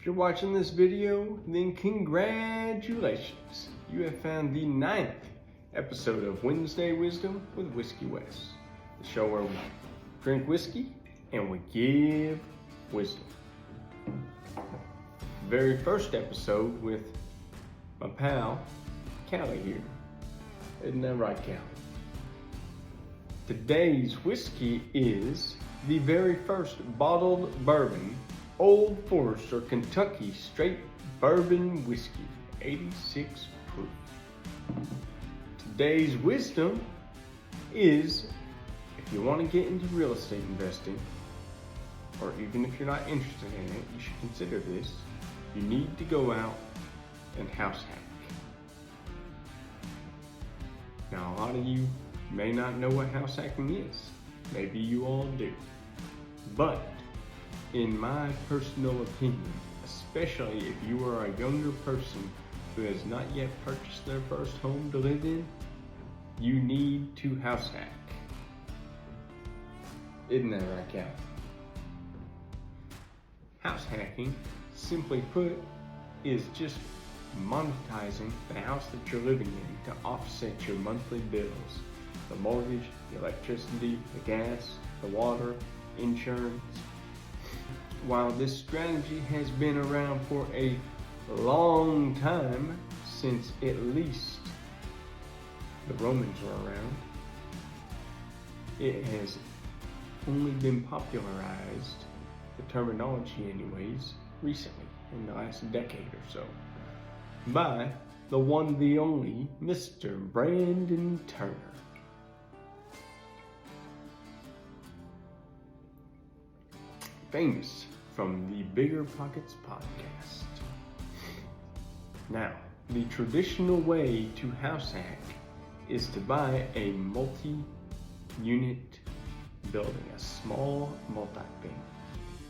If you're watching this video, then congratulations. You have found the 9th episode of Wednesday Wisdom with Whiskey Wes, the show where we drink whiskey and we give wisdom. Very first episode with my pal, Callie here. Isn't that right, Callie? Today's whiskey is the very first bottled bourbon, Old Forester Kentucky Straight Bourbon Whiskey, 86 proof. Today's wisdom is, if you want to get into real estate investing, or even if you're not interested in it, you should consider this. You need to go out and house hack. Now, a lot of you may not know what house hacking is. Maybe you all do. But in my personal opinion, especially if you are a younger person who has not yet purchased their first home to live in, you need to house hack. Isn't that right, Cal? House hacking, simply put, is just monetizing the house that you're living in to offset your monthly bills. The mortgage, the electricity, the gas, the water, insurance. While this strategy has been around for a long time, since at least the Romans were around, it has only been popularized, the terminology anyways, recently, in the last decade or so, by the one, the only, Mr. Brandon Turner. Famous from the Bigger Pockets podcast. Now, the traditional way to house hack is to buy a multi-unit building, a small multi-family.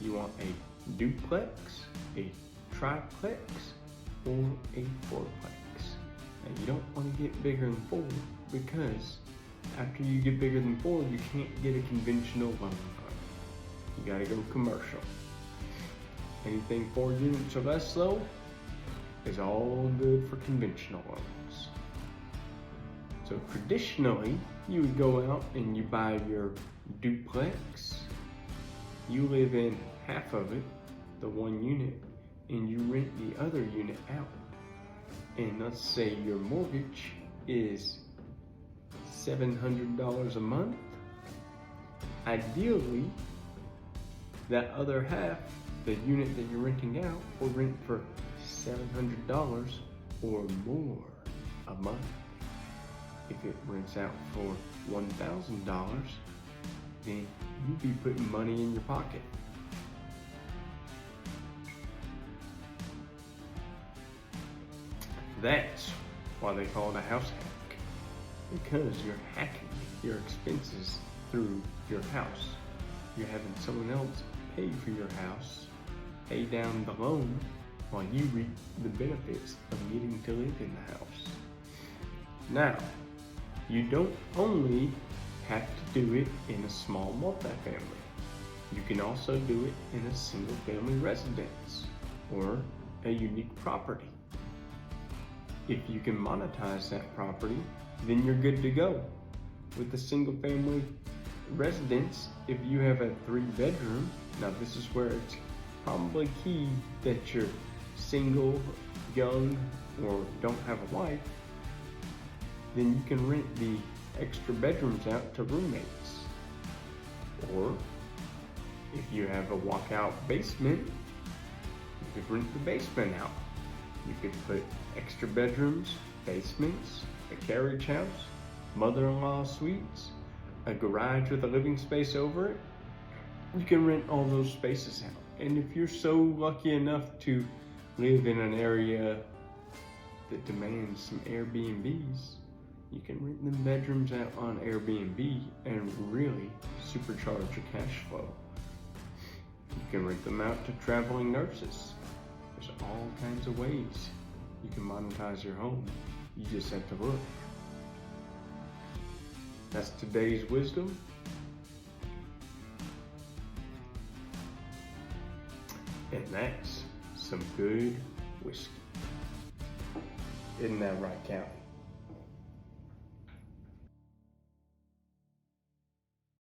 You want a duplex, a triplex, or a fourplex. Now, you don't want to get bigger than 4 because after you get bigger than 4, you can't get a conventional loan. You gotta go commercial. Anything 4 units or less though is all good for conventional loans. So traditionally, you would go out and you buy your duplex. You live in half of it, the 1 unit, and you rent the other unit out. And let's say your mortgage is $700 a month. Ideally, that other half, the unit that you're renting out, will rent for $700 or more a month. If it rents out for $1,000, then you'd be putting money in your pocket. That's why they call it a house hack, because you're hacking your expenses through your house. You're having someone else pay for your house, pay down the loan, while you reap the benefits of getting to live in the house. Now, you don't only have to do it in a small multifamily. You can also do it in a single family residence or a unique property. If you can monetize that property, then you're good to go. With a single family residence, if you have a 3-bedroom, now this is where it's probably key that you're single, young, or don't have a wife, then you can rent the extra bedrooms out to roommates. Or if you have a walkout basement, you could rent the basement out. You could put extra bedrooms, basements, a carriage house, mother-in-law suites, a garage with a living space over it. You can rent all those spaces out. And if you're so lucky enough to live in an area that demands some Airbnbs, you can rent them bedrooms out on Airbnb and really supercharge your cash flow. You can rent them out to traveling nurses. There's all kinds of ways you can monetize your home. You just have to look. That's today's wisdom. And that's some good whiskey. Isn't that right, Callie?